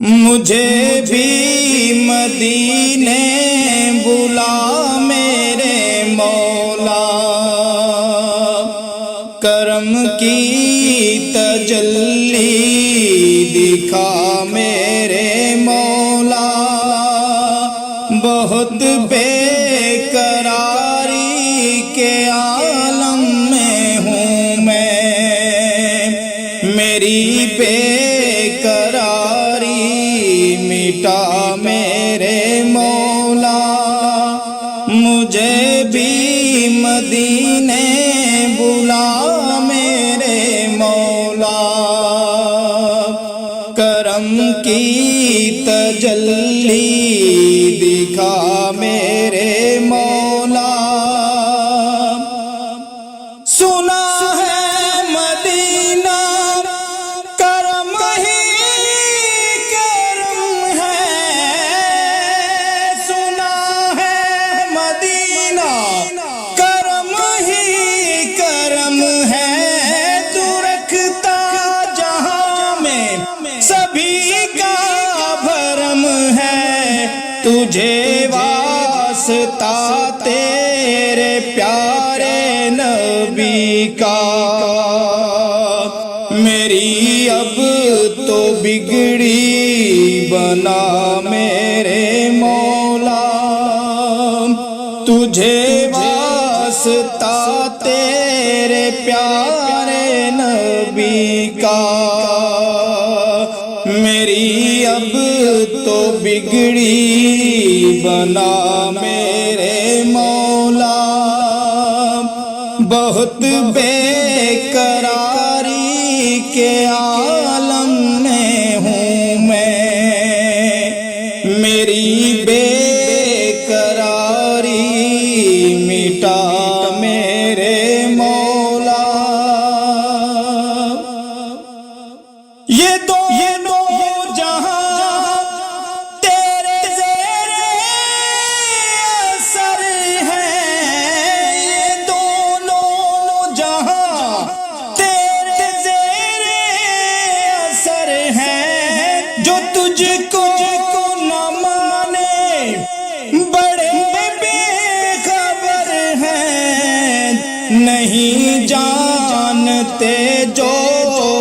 مجھے بھی مدینے بلا میرے مولا، کرم کی تجلی دکھا میرے مولا، بہت بے قراری کے عالم میں ہوں میں، میری بے قراری مٹا میرے مولا، مجھے بھی مدینے بلا میرے مولا، کرم کی تجلی دکھا میرے مولا، سنا ہے مدینہ کرم ہی کرم ہے، سنا ہے مدینہ کرم ہی کرم ہے، تو رکھتا جہاں میں سبھی کا بھرم ہے، تجھے واسطہ تیرے پیارے نبی کا، میری اب تو بگڑی بنا میرے مولا، تجھے واسطہ تیرے پیارے نبی کا، میری اب تو بگڑی بنا میرے مولا، بہت بے قراری کے عالم میں ہوں میں، میری بے قراری مٹا میرے مولا، یہ دونوں جہاں تیرے زیر اثر ہیں، یہ دونوں جہاں تیرے زیر اثر ہیں، جو تجھ کو نہ مانے بڑے بے خبر ہیں، نہیں جانتے جو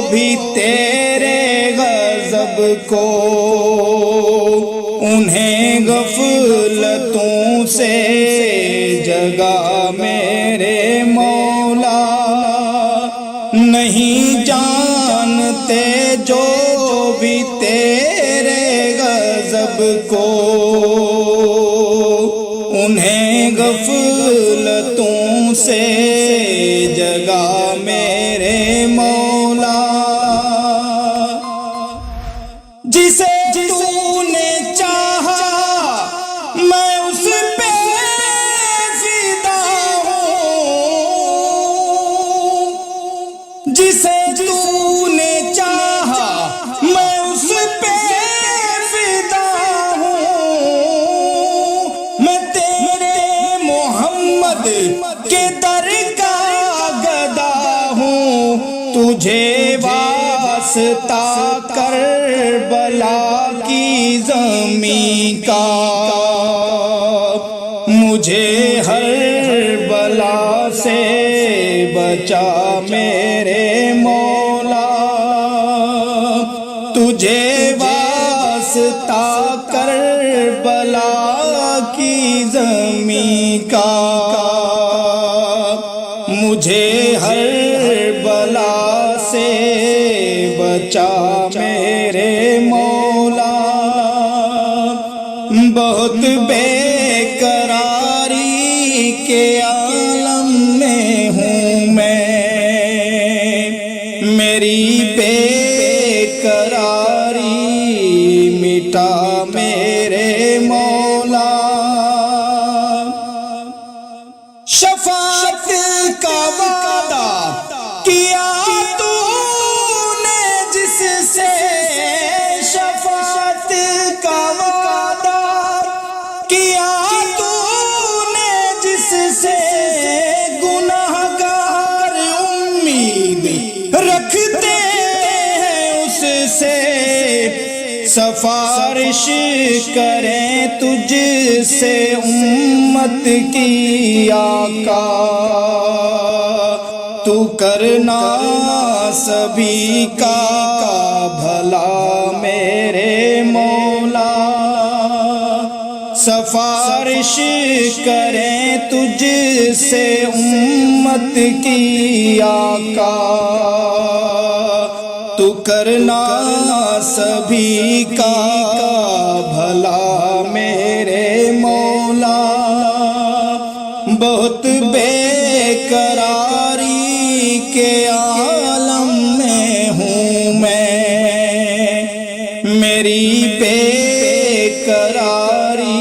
بھی تیرے غضب کو، انہیں غفلتوں سے جگا میرے مولا، نہیں جانتے جو بھی تیرے غضب کو، انہیں غفلتوں سے جگا میرے مولا، جسے تو نے چاہا میں اس پہ فدا ہوں، جسے تو نے چاہا میں اس پہ فدا ہوں، میں تیرے محمد کے در کا گدا ہوں، تجھے واسطہ کربلا کی زمین کا، مجھے ہر بلا سے بچا میرے مولا، تجھے واسطہ کربلا کی زمین کا، مجھے ہر بلا سے بچا میرے مولا، بہت بے قراری کے عالم میں ہوں میں، میری بے قراری مٹا میرے مولا، شفاعت کا وعدہ کیا تو نے جس سے، شفاعت کا وعدہ کیا تو نے جس سے، گناہگار امید رکھتے ہیں اس سے، سفارش کریں تجھ سے امت کی آقا، تو کرنا سبھی کا بھلا میرے مولا، سفارش کریں تجھ سے امت کی آقا، تو کرنا سبھی کا بھلا میرے مولا۔ بہت بے قراری کے عالم میں ہوں میں، میری بے قراری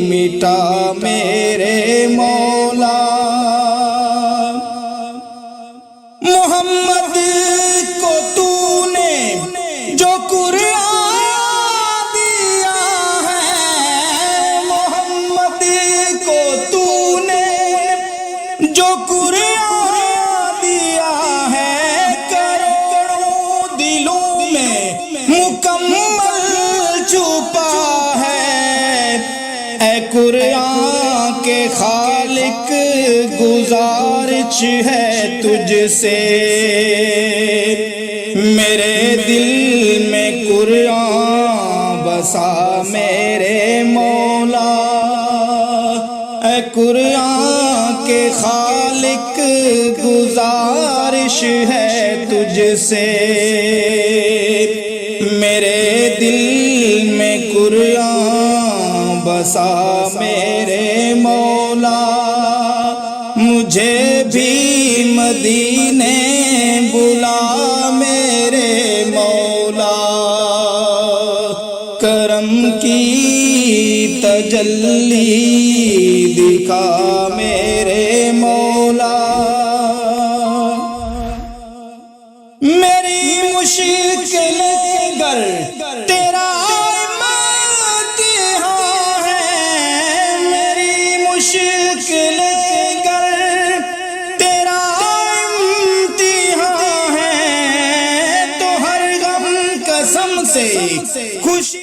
مٹا میرے مولا۔ محمد کو تو نے جو قرآن دیا ہے، محمد کو تو نے جو قرآن دیا ہے، کروڑوں دلوں میں مکمل چھپا ہے۔ اے قرآن کے خالق گزارش ہے تجھ سے، میرے دل میں قرآن بسا میرے مولا۔ اے قرآن کے خالق گزارش ہے تجھ سے، میرے دل میں قرآن بسا میرے مولا۔ مجھے بھی مدینے بلا میرے مولا، کرم کی تجلی دکھا میرے مولا۔ میری مشکل گر تیرا امتحان ہے، میری مشکل گر تیرا امتحان ہے، تو ہر غم قسم سے خوشی